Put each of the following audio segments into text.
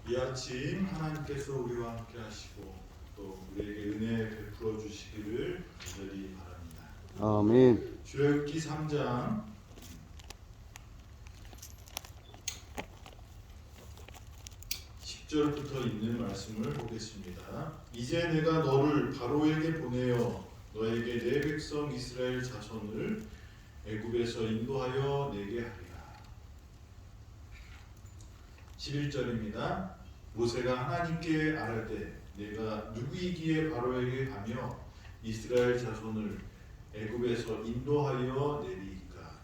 이 아침 하나님께서 우리와 함께 하시고 또 우리에게 은혜 베풀어 주시기를 간절히 바랍니다. 아멘. 출애굽기 3장 10절부터 있는 말씀을 보겠습니다. 이제 내가 너를 바로에게 보내어 너에게 내 백성 이스라엘 자손을 애굽에서 인도하여 내게 하리라. 11절입니다. 모세가 하나님께 아뢰되 내가 누구이기에 바로에게 가며 이스라엘 자손을 애굽에서 인도하여 내리이까.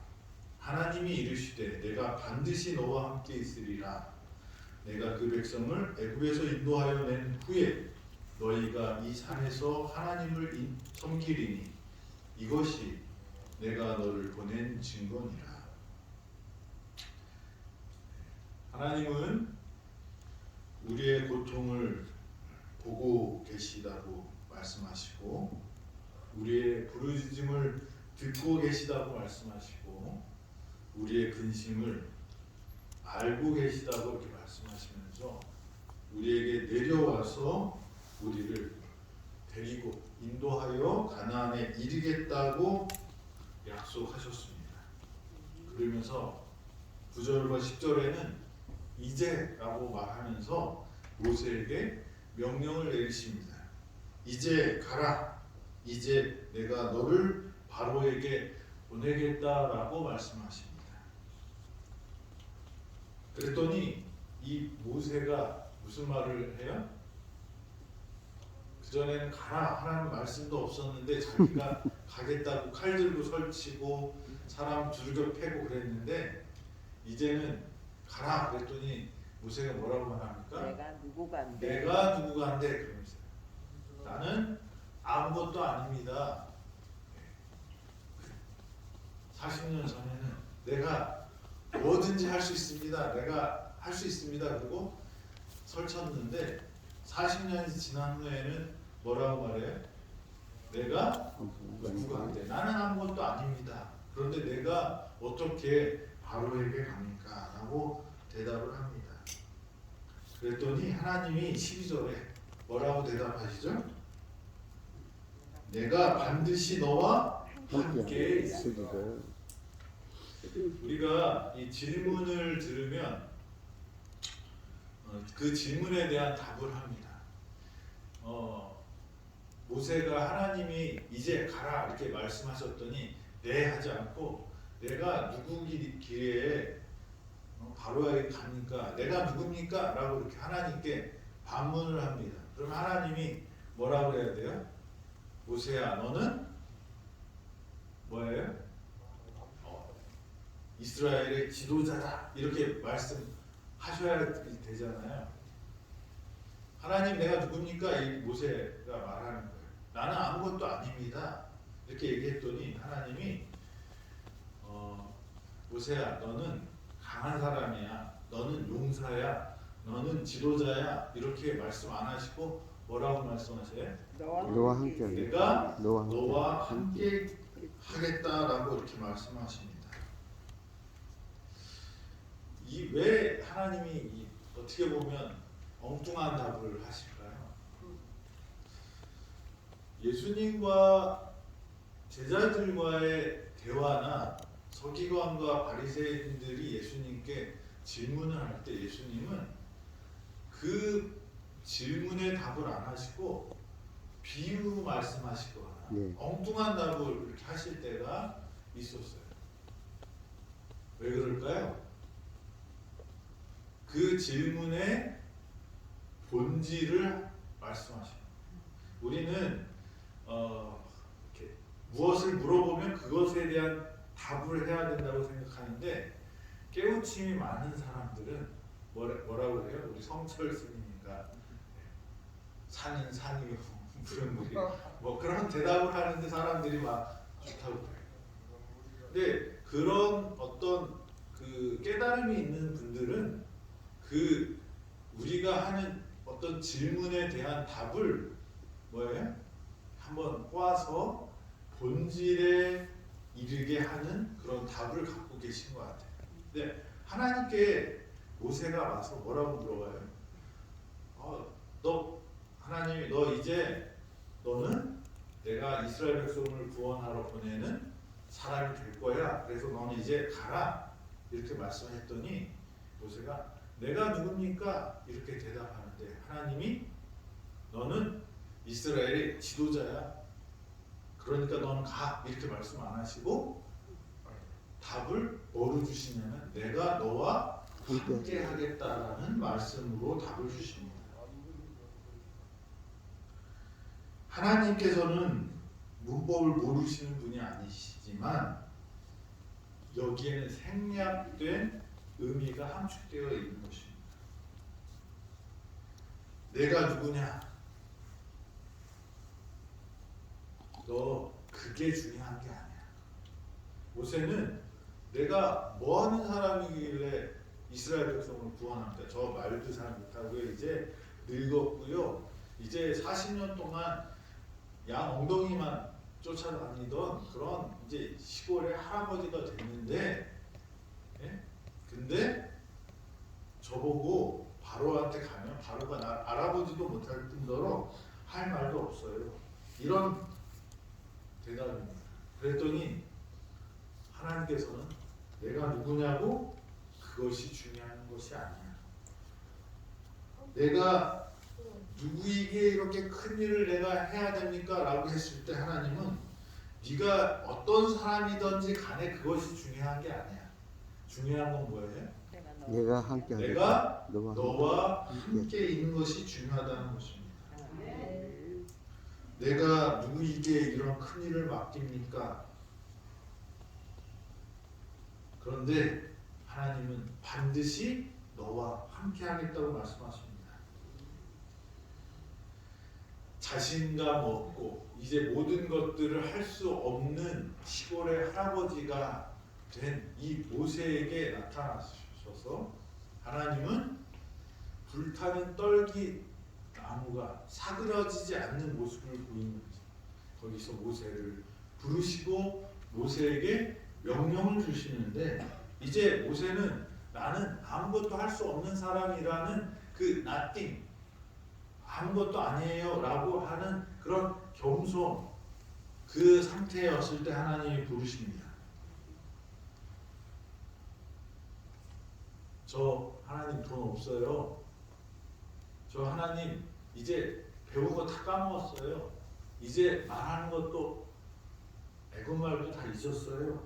하나님이 이르시되 내가 반드시 너와 함께 있으리라. 내가 그 백성을 애굽에서 인도하여 낸 후에 너희가 이 산에서 하나님을 섬기리니 이것이 내가 너를 보낸 증거니라. 하나님은 우리의 고통을 보고 계시다고 말씀하시고 우리의 부르짖음을 듣고 계시다고 말씀하시고 우리의 근심을 알고 계시다고 이렇게 말씀하시면서 우리에게 내려와서 우리를 데리고 인도하여 가나안에 이르겠다고 약속하셨습니다. 그러면서 9절과 10절에는 이제라고 말하면서 모세에게 명령을 내리십니다. 이제 가라. 이제 내가 너를 바로에게 보내겠다라고 말씀하십니다. 그랬더니 이 모세가 무슨 말을 해요? 그전에는 가라 하라는 말씀도 없었는데 자기가 가겠다고 칼 들고 설치고 사람 두들겨 패고 그랬는데 이제는 가라 그랬더니 모세가 뭐라고 말합니까? 내가 누구간데? 내가 누구간데 그러면서 나는 아무것도 아닙니다. 40년 전에는 내가 뭐든지 할 수 있습니다. 내가 할 수 있습니다. 그리고 설쳤는데 40년이 지난 후에는 뭐라고 말해요? 내가 누구간데 나는 아무것도 아닙니다. 그런데 내가 어떻게 바로에게 갑니까? 라고 대답을 합니다. 그랬더니 하나님이 12절에 뭐라고 대답하시죠? 내가 반드시 너와 함께 있으리라. 우리가 이 질문을 들으면 그 질문에 대한 답을 합니다. 모세가 하나님이 이제 가라 이렇게 말씀하셨더니 네 하지 않고 내가 누구기에 바로에게 갑니까? 내가 누굽니까? 라고 이렇게 하나님께 반문을 합니다. 그럼 하나님이 뭐라고 해야 돼요? 모세야 너는 뭐예요? 이스라엘의 지도자다 이렇게 말씀하셔야 되잖아요. 하나님 내가 누굽니까? 이 모세가 말하는 거예요. 나는 아무것도 아닙니다. 이렇게 얘기했더니 하나님이 모세야 너는 강한 사람이야. 너는 용사야. 너는 지도자야. 이렇게 말씀 안 하시고 뭐라고 말씀하세요? 너와 함께 내가 너와 너와 함께 하겠다라고 이렇게 말씀하십니다. 이 왜 하나님이 어떻게 보면 엉뚱한 답을 하실까요? 예수님과 제자들과의 대화나 서기관과 바리새인들이 예수님께 질문을 할 때 예수님은 그 질문에 답을 안 하시고 비유 말씀하시거나 엉뚱한 답을 이렇게 하실 때가 있었어요. 왜 그럴까요? 그 질문의 본질을 말씀하십니다. 우리는 이렇게 무엇을 물어보면 그것에 대한 답을 해야 된다고 생각하는데 깨우침이 많은 사람들은 뭐라고 해요? 우리 성철 스님인가 산은 산이요 물은 물이요 뭐 그런 대답을 하는데 사람들이 막 좋다고 그래요. 근데 그런 어떤 그 깨달음이 있는 분들은 그 우리가 하는 어떤 질문에 대한 답을 뭐예요? 한번 꼬아서 본질에 이르게 하는 그런 답을 갖고 계신 것 같아요. 근데 하나님께 모세가 와서 뭐라고 물어봐요? 너 하나님이 너 이제 너는 내가 이스라엘 백성을 구원하러 보내는 사람이 될 거야. 그래서 너는 이제 가라. 이렇게 말씀했더니 모세가 내가 누굽니까? 이렇게 대답하는데 하나님이 너는 이스라엘의 지도자야. 그러니까 너는 가. 이렇게 말씀 안 하시고 답을 뭐로 주시냐면 내가 너와 함께 하겠다라는 말씀으로 답을 주십니다. 하나님께서는 문법을 모르시는 분이 아니시지만 여기에는 생략된 의미가 함축되어 있는 것입니다. 내가 누구냐? 너 그게 중요한 게 아니야. 모세는 내가 뭐 하는 사람이길래 이스라엘 백성을 구원합니다. 저 말도 잘 못하고요. 이제 늙었고요. 이제 40년 동안 양 엉덩이만 쫓아다니던 그런 이제 시골의 할아버지가 됐는데, 예? 근데 저보고 바로한테 가면 바로가 나 알아보지도 못할 뿐더러 할 말도 없어요. 이런 대답입니다. 그랬더니 하나님께서는 내가 누구냐고 그것이 중요한 것이 아니야. 내가 누구에게 이렇게 큰 일을 내가 해야 됩니까? 라고 했을 때 하나님은 네가 어떤 사람이든지 간에 그것이 중요한 게 아니야. 중요한 건 뭐예요? 내가 함께 하겠다. 내가 너와 너와 함께 있는 것이 중요하다는 것입니다. 내가 누구에게 이런 큰 일을 맡깁니까? 그런데 하나님은 반드시 너와 함께 하겠다고 말씀하십니다. 자신감 없고 이제 모든 것들을 할 수 없는 시골의 할아버지가 된 이 모세에게 나타나셔서 하나님은 불타는 떨기 나무가 사그러지지 않는 모습을 보이는 거기서 모세를 부르시고 모세에게 명령을 주시는데 이제 모세는 나는 아무것도 할 수 없는 사람이라는 그 nothing 아무것도 아니에요 라고 하는 그런 겸손 그 상태였을 때 하나님이 부르십니다. 저 하나님 돈 없어요. 저 하나님 이제 배운 거 다 까먹었어요. 이제 말하는 것도 애국말도 다 잊었어요.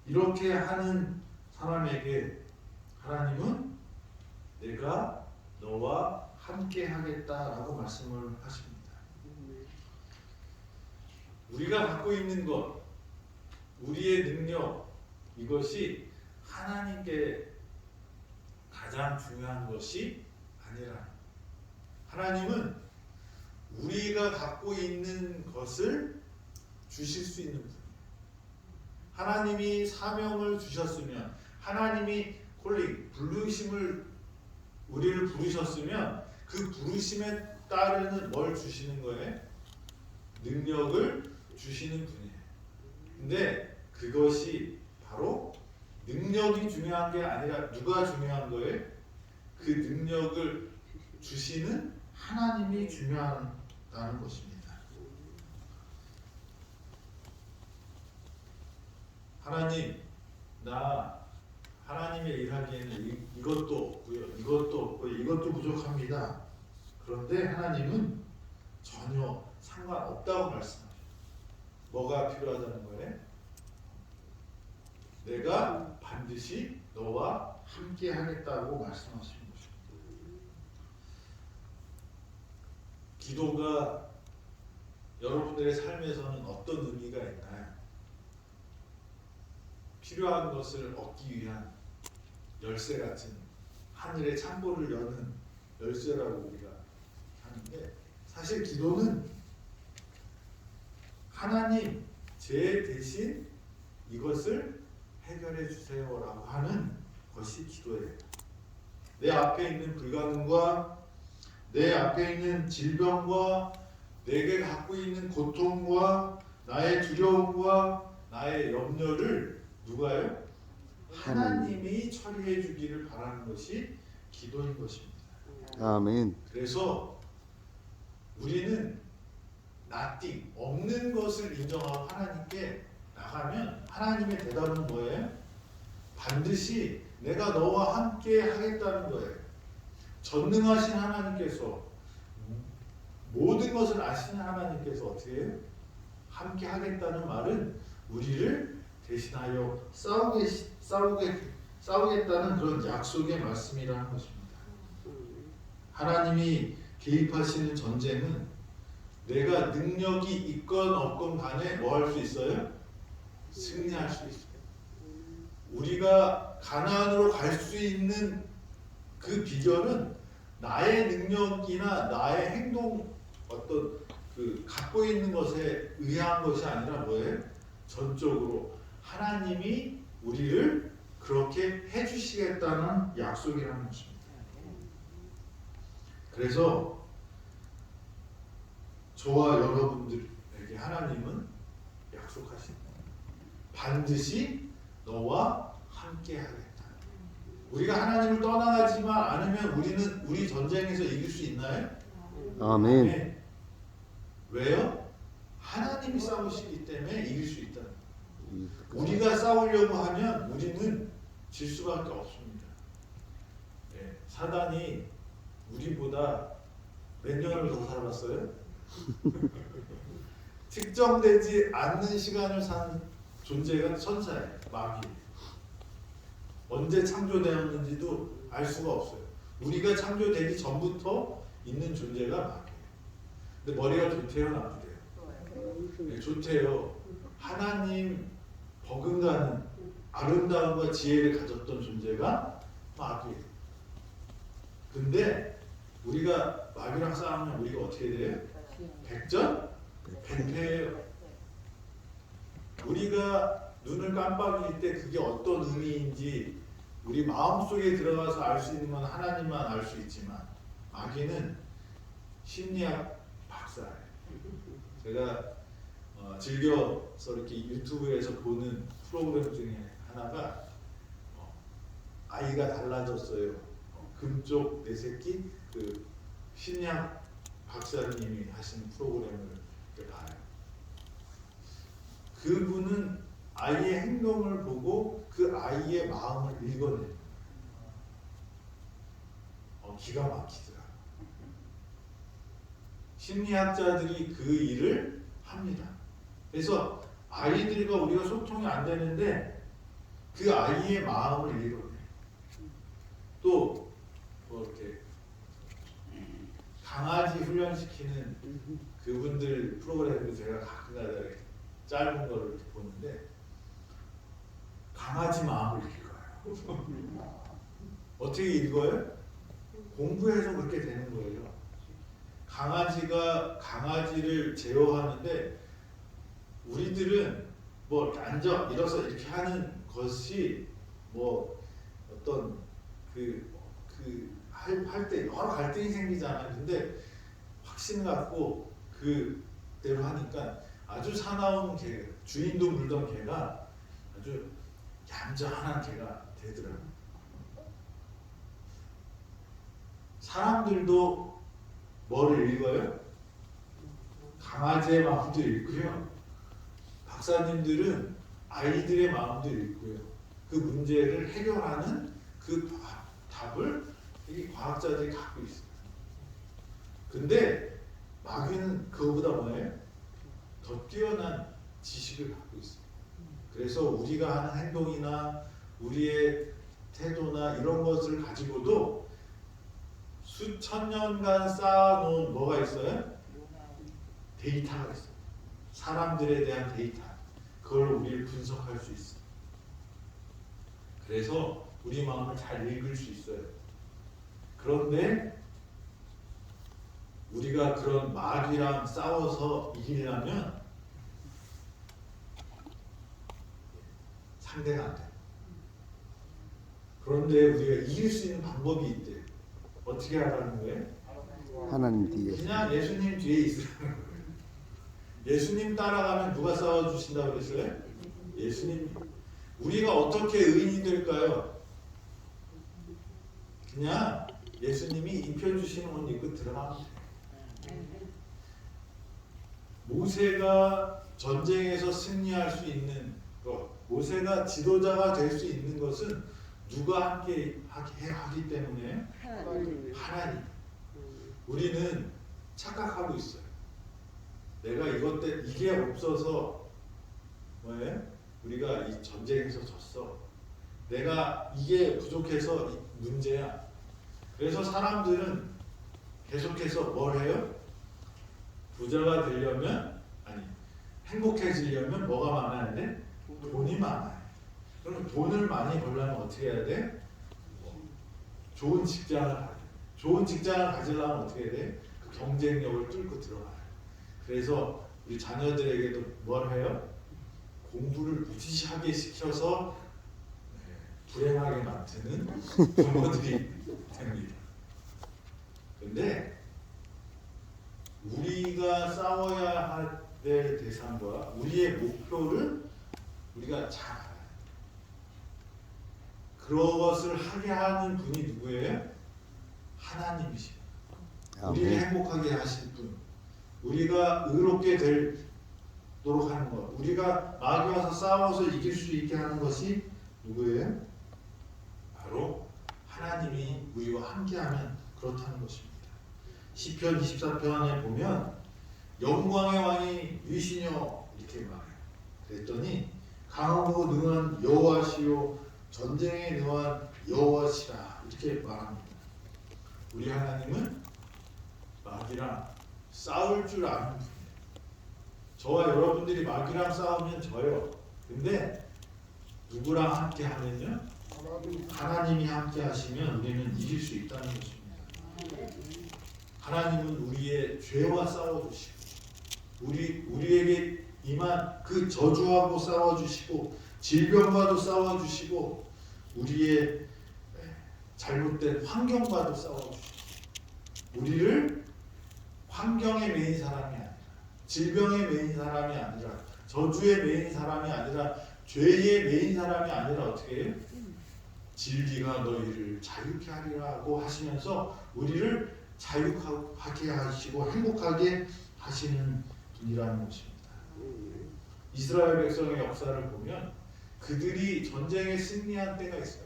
이렇게 하는 사람에게 하나님은 내가 너와 함께 하겠다라고 말씀을 하십니다. 우리가 갖고 있는 것, 우리의 능력 이것이 하나님께 가장 중요한 것이 아니라 하나님은 우리가 갖고 있는 것을 주실 수 있는 분이에요. 하나님이 사명을 주셨으면 하나님이 콜링 부르심을 우리를 부르셨으면 그 부르심에 따르는 뭘 주시는 거예요? 능력을 주시는 분이에요. 근데 그것이 바로 능력이 중요한 게 아니라 누가 중요한 거예요? 그 능력을 주시는 하나님이 중요하다는 것입니다. 하나님, 나 하나님의 일하기에는 이것도 없고요, 이것도 없고요, 이것도 부족합니다. 그런데 하나님은 전혀 상관없다고 말씀하셔요. 뭐가 필요하다는 거예요? 내가 반드시 너와 함께 하겠다고 말씀하시는 것입니다. 기도가 여러분들의 삶에서는 어떤 의미가 있나요? 필요한 것을 얻기 위한 열쇠 같은 하늘의 창고를 여는 열쇠라고 우리가 하는데 사실 기도는 하나님 제 대신 이것을 해결해 주세요라고 하는 것이 기도예요. 내 앞에 있는 불가능과 내 앞에 있는 질병과 내게 갖고 있는 고통과 나의 두려움과 나의 염려를 누가요? 하나님이 처리해 주기를 바라는 것이 기도인 것입니다. 아멘. 그래서 우리는 nothing, 없는 것을 인정하고 하나님께 나가면 하나님의 대답은 뭐예요? 반드시 내가 너와 함께 하겠다는 거예요. 전능하신 하나님께서, 모든 것을 아시는 하나님께서 어떻게 해요? 함께 하겠다는 말은 우리를 대신하여 싸우겠다는 그런 약속의 말씀이라는 것입니다. 하나님이 개입하시는 전쟁은 내가 능력이 있건 없건 간에 뭐 할 수 있어요? 승리할 수 있어요. 우리가 가나안으로 갈 수 있는 그 비결은 나의 능력이나 나의 행동, 어떤 그 갖고 있는 것에 의한 것이 아니라 뭐예요? 전적으로 하나님이 우리를 그렇게 해주시겠다는 약속이라는 것입니다. 그래서 저와 여러분들에게 하나님은 약속하십니다. 반드시 너와 함께 하겠다. 우리가 하나님을 떠나가지만 않으면 우리 전쟁에서 이길 수 있나요? 아멘. 네. 왜요? 하나님이 싸우시기 때문에 이길 수 있다. 우리가 싸우려고 하면 우리는 질 수밖에 없습니다. 네. 사단이 우리보다 몇 년을 더 살았어요? 측정되지 않는 시간을 산 존재가 천사예요. 마귀. 언제 창조되었는지도 알 수가 없어요. 우리가 창조되기 전부터 있는 존재가 마귀예요. 근데 머리가 좋대요, 나쁘대요? 네, 좋대요. 하나님 버금가는 아름다움과 지혜를 가졌던 존재가 마귀예요. 근데 우리가 마귀랑 싸우면 우리가 어떻게 돼요? 백전? 백패예요. 우리가 눈을 깜빡일 때 그게 어떤 의미인지 우리 마음속에 들어가서 알 수 있는 건 하나님만 알 수 있지만 마귀는 심리학 박사예요. 제가 즐겨서 이렇게 유튜브에서 보는 프로그램 중에 하나가 아이가 달라졌어요. 금쪽 내 새끼, 그 심리학 박사님이 하신 프로그램을 이렇게 봐요. 그분은 아이의 행동을 보고 그 아이의 마음을 읽어내요. 기가 막히더라. 심리학자들이 그 일을 합니다. 그래서 아이들과 우리가 소통이 안 되는데 그 아이의 마음을 읽어내요. 또 뭐 이렇게 강아지 훈련시키는 그분들 프로그램도 제가 가끔가다 이렇게 짧은 거를 이렇게 보는데 강아지 마음을 읽어요. 어떻게 읽어요? 공부해서 그렇게 되는 거예요. 강아지가 강아지를 제어하는데 우리들은 뭐 이렇게 앉아 일어서 이렇게 하는 것이 뭐 어떤 할 때 여러 갈등이 생기잖아요. 근데 확신 갖고 그대로 하니까 아주 사나운 개, 주인도 물던 개가 아주 얌전한 개가 되더라고요. 사람들도 뭐를 읽어요? 강아지의 마음도 읽고요. 박사님들은 아이들의 마음도 읽고요. 그 문제를 해결하는 그 답을 이 과학자들이 갖고 있어요. 근데 마귀는 그거보다 뭐예요? 더 뛰어난 지식을 갖고 있어요. 그래서 우리가 하는 행동이나 우리의 태도나 이런 것을 가지고도 수천 년간 쌓아놓은 뭐가 있어요? 데이터가 있어요. 사람들에 대한 데이터. 그걸 우리 분석할 수 있어요. 그래서 우리 마음을 잘 읽을 수 있어요. 그런데 우리가 그런 마귀랑 싸워서 이기려면 상대가 안 돼요. 그런데 우리가 이길 수 있는 방법이 있대요. 어떻게 하라는 거예요? 하나님 뒤에. 그냥 예수님 뒤에 있으라는 거예요. 예수님 따라가면 누가 싸워주신다고 그랬어요? 예수님. 우리가 어떻게 의인이 될까요? 그냥 예수님이 입혀주신 옷 입고 들어가면 돼. 모세가 전쟁에서 승리할 수 있는 것, 모세가 지도자가 될 수 있는 것은 누가 함께 하기 때문에 하나님. 우리는 착각하고 있어요. 내가 이게 없어서 뭐예요? 우리가 이 전쟁에서 졌어. 내가 이게 부족해서 문제야. 그래서 사람들은 계속해서 뭘 해요? 부자가 되려면, 아니 행복해지려면 뭐가 많아야 돼? 돈이 많아야 돼. 그럼 돈을 많이 벌려면 어떻게 해야 돼? 좋은 직장을 가야 돼. 좋은 직장을 가지려면 어떻게 해야 돼? 그 경쟁력을 뚫고 들어가야 돼. 그래서 우리 자녀들에게도 뭘 해요? 공부를 무지하게 시켜서 불행하게 만드는 부모들이 됩니다. 근데 우리가 싸워야 될 대상과 우리의 목표를 우리가 잘 알아요. 그것을 하게 하는 분이 누구예요? 하나님이십니다. 우리를 행복하게 하실 분, 우리가 의롭게 되도록 하는 것, 우리가 마귀 와서 싸워서 이길 수 있게 하는 것이 누구예요? 바로 하나님이 우리와 함께하면 그렇다는 것입니다. 시편 24편에 보면 영광의 왕이 누구시뇨 이렇게 말해요. 그랬더니 강하고 능한 여호와시요 전쟁에 능한 여호와시라 이렇게 말합니다. 우리 하나님은 마귀랑 싸울 줄 아는 분이에요. 저와 여러분들이 마귀랑 싸우면 져요. 근데 누구랑 함께 하면요? 하나님이 함께 하시면 우리는 이길 수 있다는 것입니다. 하나님은 우리의 죄와 싸워주시고 우리에게 임한 그 저주하고 싸워주시고 질병과도 싸워주시고 우리의 잘못된 환경과도 싸워주시고 우리를 환경에 매인 사람이 아니라 질병에 매인 사람이 아니라 저주에 매인 사람이 아니라 죄에 매인 사람이 아니라 어떻게 해요? 진리가 너희를 자유케 하리라고 하시면서 우리를 자유하게 하시고 행복하게 하시는 분이라는 것입니다. 이스라엘 백성의 역사를 보면 그들이 전쟁에 승리한 때가 있어요.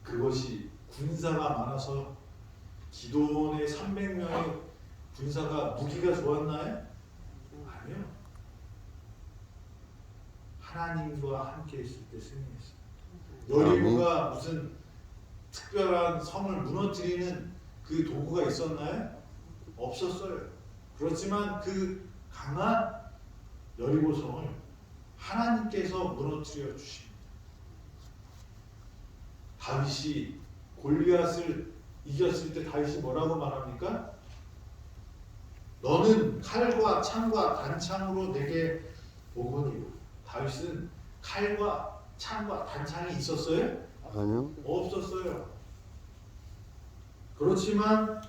그것이 군사가 많아서 기도원의 300명의 군사가 무기가 좋았나요? 아니요. 하나님과 함께 있을 때 승리했어요. 여리고가 무슨 특별한 성을 무너뜨리는 그 도구가 있었나요? 없었어요. 그렇지만 그 강한 여리고 성을 하나님께서 무너뜨려 주십니다. 다윗이 골리앗을 이겼을 때 다윗이 뭐라고 말합니까? 너는 칼과 창과 단창으로 내게 오거니와. 다윗은 칼과 창과 단창이 있었어요? 아니요. 없었어요. 그렇지만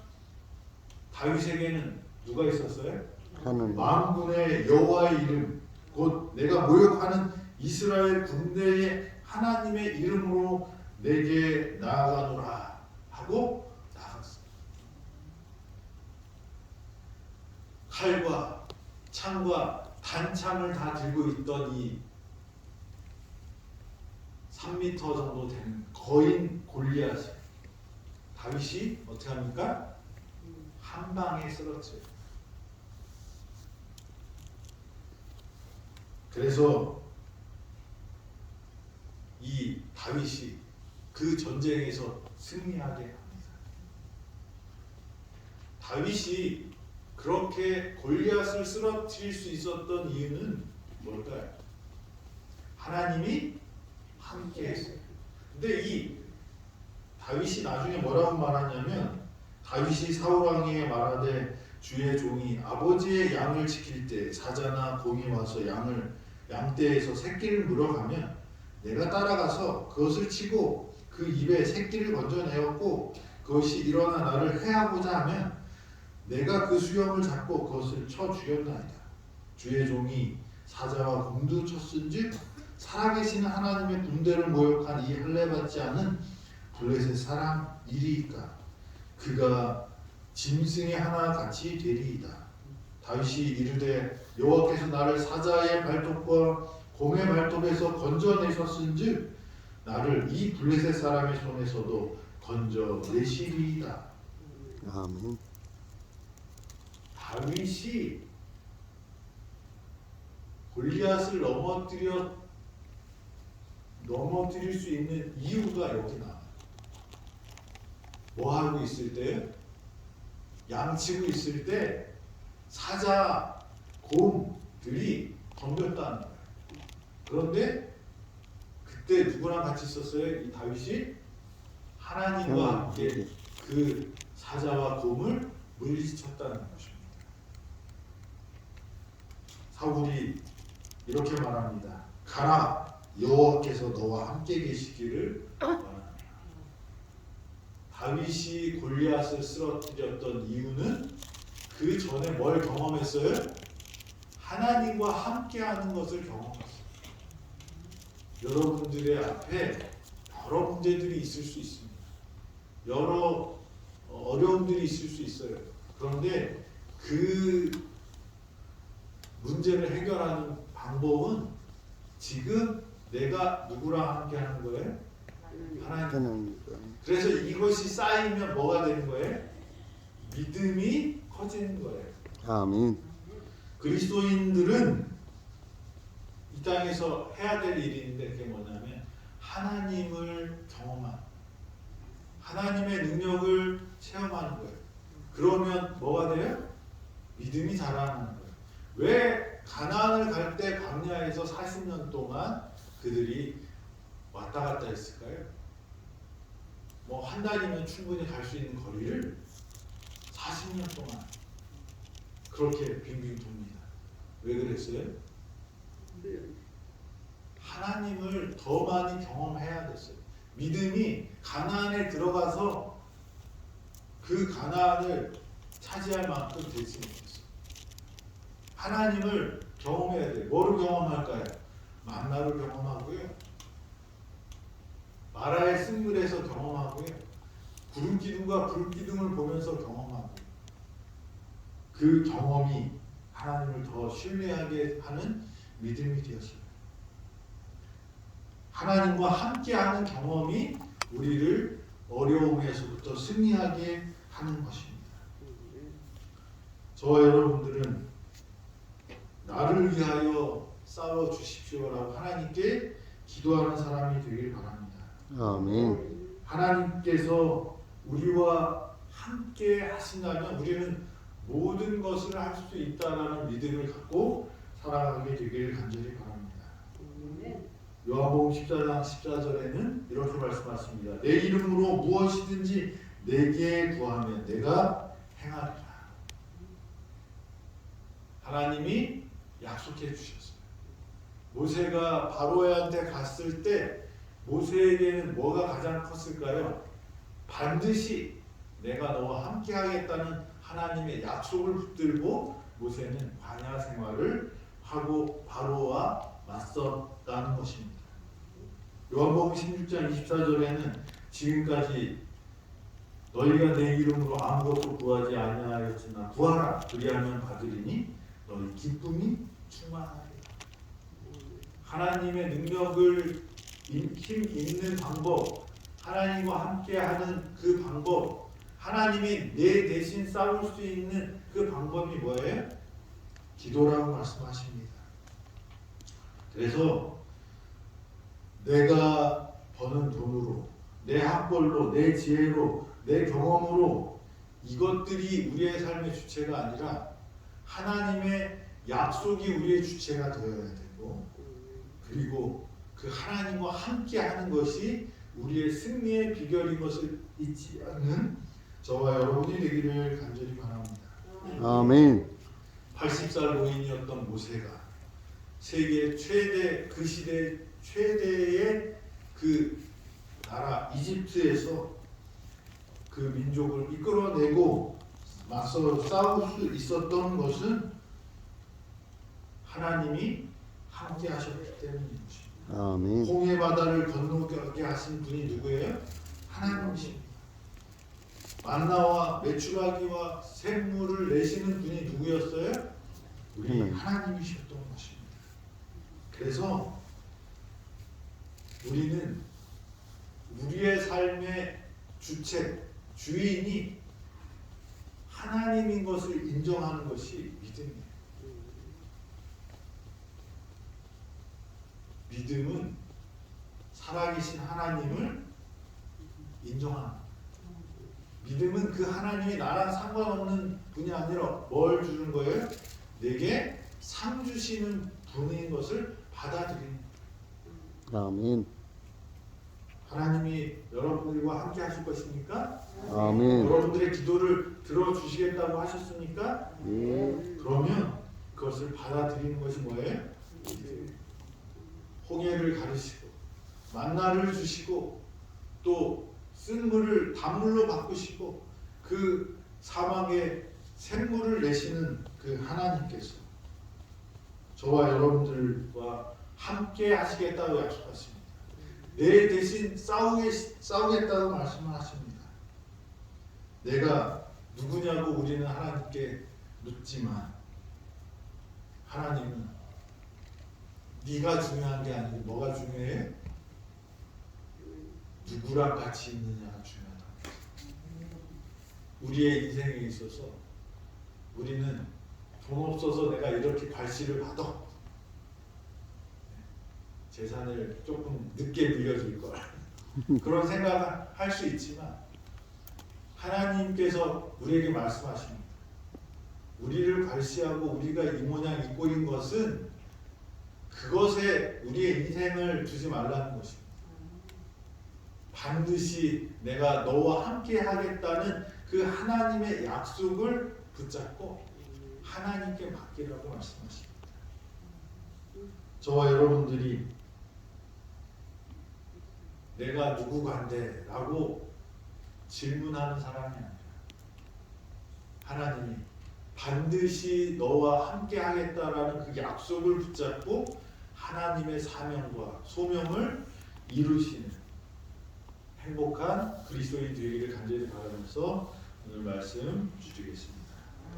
다윗에게는 누가 있었어요? 하나님. 만군의 여호와의 이름 곧 내가 모욕하는 이스라엘 군대의 하나님의 이름으로 내게 나아가노라 하고 나아갔어요. 칼과 창과 단창을 다 들고 있던 이 3m 정도 되는 거인 골리앗 다윗이 어떻게 합니까? 한 방에 쓰러뜨려요. 그래서 이 다윗이 그 전쟁에서 승리하게 합니다. 다윗이 그렇게 골리앗을 쓰러뜨릴 수 있었던 이유는 뭘까요? 하나님이 함께 했어요. 근데 이 다윗이 나중에 뭐라고 말하냐면 다윗이 사울 왕에게 말하되 주의 종이 아버지의 양을 지킬 때 사자나 곰이 와서 양떼에서 새끼를 물어가면 내가 따라가서 그것을 치고 그 입에 새끼를 건져내었고 그것이 일어나 나를 해하고자 하면 내가 그 수염을 잡고 그것을 쳐 죽였나이다. 주의 종이 사자와 곰도 쳤은즉 살아계신 하나님의 군대를 모욕한 이 할례받지 않은 블레셋 사람 이리이까 그가 짐승의 하나 같이 되리이다. 다윗이 이르되 여호와께서 나를 사자의 발톱과 곰의 발톱에서 건져내셨은즉 나를 이 블레셋 사람의 손에서도 건져내시리이다. 아멘. 다윗이 골리앗을 넘어뜨릴 수 있는 이유가 여기 나와요. 뭐 하고 있을 때? 양치고 있을 때 사자, 곰들이 덤볐다는 거예요. 그런데 그때 누구랑 같이 있었어요? 이 다윗이 하나님과 함께 그 사자와 곰을 물리쳤다는 것입니다. 사울이 이렇게 말합니다. 가라, 여호와께서 너와 함께 계시기를 원합니다. 다윗이 골리앗을 쓰러뜨렸던 이유는 그 전에 뭘 경험했어요? 하나님과 함께하는 것을 경험했어요. 여러분들의 앞에 여러 문제들이 있을 수 있습니다. 여러 어려움들이 있을 수 있어요. 그런데 그 문제를 해결하는 방법은 지금 내가 누구랑 함께 하는 거예요? 하나님. 그래서 이것이 쌓이면 뭐가 되는 거예요? 믿음이 커지는 거예요. 아멘. 그리스도인들은 이 땅에서 해야 될 일이 있는데 그게 뭐냐면 하나님을 경험하는, 하나님의 능력을 체험하는 거예요. 그러면 뭐가 돼요? 믿음이 자라나는 거예요. 왜 가나안을 갈 때 광야에서 40년 동안 그들이 왔다 갔다 했을까요? 뭐 한 달이면 충분히 갈 수 있는 거리를 40년 동안 그렇게 빙빙 돕니다. 왜 그랬어요? 하나님을 더 많이 경험해야 됐어요. 믿음이 가나안에 들어가서 그 가나안을 차지할 만큼 되지 못했어요. 하나님을 경험해야 돼요. 뭐를 경험할까요? 만나를 경험하고요. 마라의 쓴물에서 경험하고요. 구름 기둥과 불 기둥을 보면서 경험하고 그 경험이 하나님을 더 신뢰하게 하는 믿음이 되었습니다. 하나님과 함께하는 경험이 우리를 어려움에서부터 승리하게 하는 것입니다. 저와 여러분들은 나를 위하여 싸워 주십시오라고 하나님께 기도하는 사람이 되길 바랍니다. 아멘. 하나님께서 우리와 함께 하신다면 우리는 모든 것을 할 수 있다라는 믿음을 갖고 살아가게 되길 간절히 바랍니다. 요한복음 14장 14절에는 이렇게 말씀하십니다. 내 이름으로 무엇이든지 내게 구하면 내가 행하리라. 하나님이 약속해 주셨어요. 모세가 바로한테 갔을 때 모세에게는 뭐가 가장 컸을까요? 반드시 내가 너와 함께 하겠다는 하나님의 약속을 붙들고 모세는 광야 생활을 하고 바로와 맞섰다는 것입니다. 요한복음 16장 24절에는 지금까지 너희가 내 이름으로 아무것도 구하지 아니하였으나 구하라 그리하면 받으리니 너희 기쁨이 충만하리라. 하나님의 능력을 힘 있는 방법, 하나님과 함께하는 그 방법, 하나님이 내 대신 싸울 수 있는 그 방법이 뭐예요? 기도라고 말씀하십니다. 그래서 내가 버는 돈으로, 내 학벌로, 내 지혜로, 내 경험으로 이것들이 우리의 삶의 주체가 아니라 하나님의 약속이 우리의 주체가 되어야 되고, 그리고 그 하나님과 함께하는 것이 우리의 승리의 비결인 것을 잊지 않는 저와 여러분이 되기를 간절히 바랍니다. 아멘. 80살 노인이었던 모세가 세계 최대, 그 시대 최대의 그 나라 이집트에서 그 민족을 이끌어내고 맞서 싸울 수 있었던 것은 하나님이 함께 하셨기 때문인 것입니다. 아멘. 홍해 바다를 건너게 하신 분이 누구예요? 하나님이십니다. 만나와 메추라기와 샘물을 내시는 분이 누구였어요? 우리 하나님이셨던 것입니다. 그래서 우리는 우리의 삶의 주체, 주인이 하나님인 것을 인정하는 것이 믿음이에요. 믿음은 살아계신 하나님을 인정합니다. 믿음은 그 하나님이 나랑 상관없는 분이 아니라 뭘 주는 거예요? 내게 상 주시는 분인 것을 받아들이는 거예요. 아멘. 하나님이 여러분들과 함께 하실 것입니까? 아멘. 여러분들의 기도를 들어주시겠다고 하셨습니까? 예. 그러면 그것을 받아들이는 것이 뭐예요? 홍해를 가르시고 만나를 주시고 또 쓴 물을 단물로 바꾸시고 그 사막에 샘물을 내시는 그 하나님께서 저와 여러분들과 함께 하시겠다고 약속하십니다. 내 대신 싸우겠다고 말씀하십니다. 내가 누구냐고 우리는 하나님께 묻지만 하나님은 네가 중요한 게 아니고 뭐가 중요해? 누구랑 같이 있느냐가 중요하다. 우리의 인생에 있어서 우리는 돈 없어서 내가 이렇게 발시를 받아 재산을 조금 늦게 물려줄 걸 그런 생각을 할 수 있지만 하나님께서 우리에게 말씀하십니다. 우리를 발시하고 우리가 이 모양 이 꼴인 것은 그것에 우리의 인생을 두지 말라는 것입니다. 반드시 내가 너와 함께 하겠다는 그 하나님의 약속을 붙잡고 하나님께 맡기라고 말씀하십니다. 저와 여러분들이 내가 누구간데? 라고 질문하는 사람이 아니라 하나님이 반드시 너와 함께 하겠다라는 그 약속을 붙잡고 하나님의 사명과 소명을 이루시는 행복한 그리스도인 되기를 간절히 바라면서 오늘 말씀 주시겠습니다.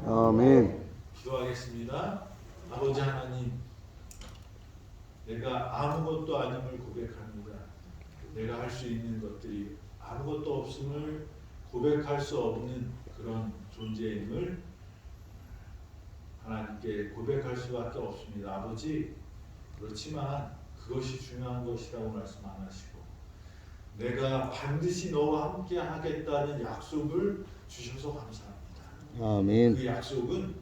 아멘. 기도하겠습니다. 아버지 하나님, 내가 아무것도 아님을 고백합니다. 내가 할 수 있는 것들이 아무것도 없음을 고백할 수 없는 그런 존재임을 하나님께 고백할 수밖에 없습니다. 아버지, 그렇지만 그것이 중요한 것이라고 말씀 안 하시고 내가 반드시 너와 함께 하겠다는 약속을 주셔서 감사합니다. 아멘. 그 약속은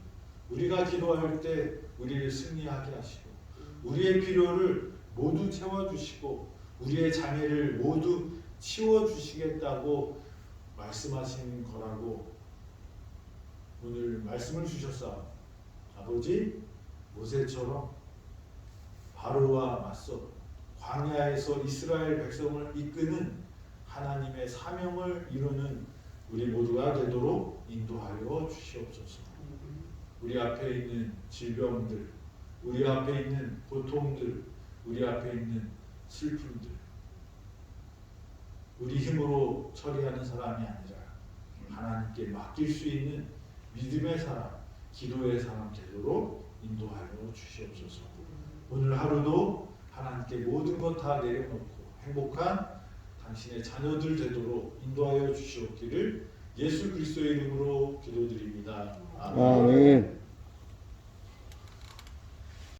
우리가 기도할 때 우리를 승리하게 하시고 우리의 필요를 모두 채워주시고 우리의 장애를 모두 치워주시겠다고 말씀하신 거라고 오늘 말씀을 주셨사옵니다. 아버지, 모세처럼 바로와 맞서 광야에서 이스라엘 백성을 이끄는 하나님의 사명을 이루는 우리 모두가 되도록 인도하여 주시옵소서. 우리 앞에 있는 질병들, 우리 앞에 있는 고통들, 우리 앞에 있는 슬픔들, 우리 힘으로 처리하는 사람이 아니라 하나님께 맡길 수 있는 믿음의 사람, 기도의 사람 되도록 인도하여 주시옵소서. 오늘 하루도 하나님께 모든 것 다 내려놓고 행복한 당신의 자녀들 되도록 인도하여 주시옵기를 예수 그리스도의 이름으로 기도드립니다. 아멘. 아멘.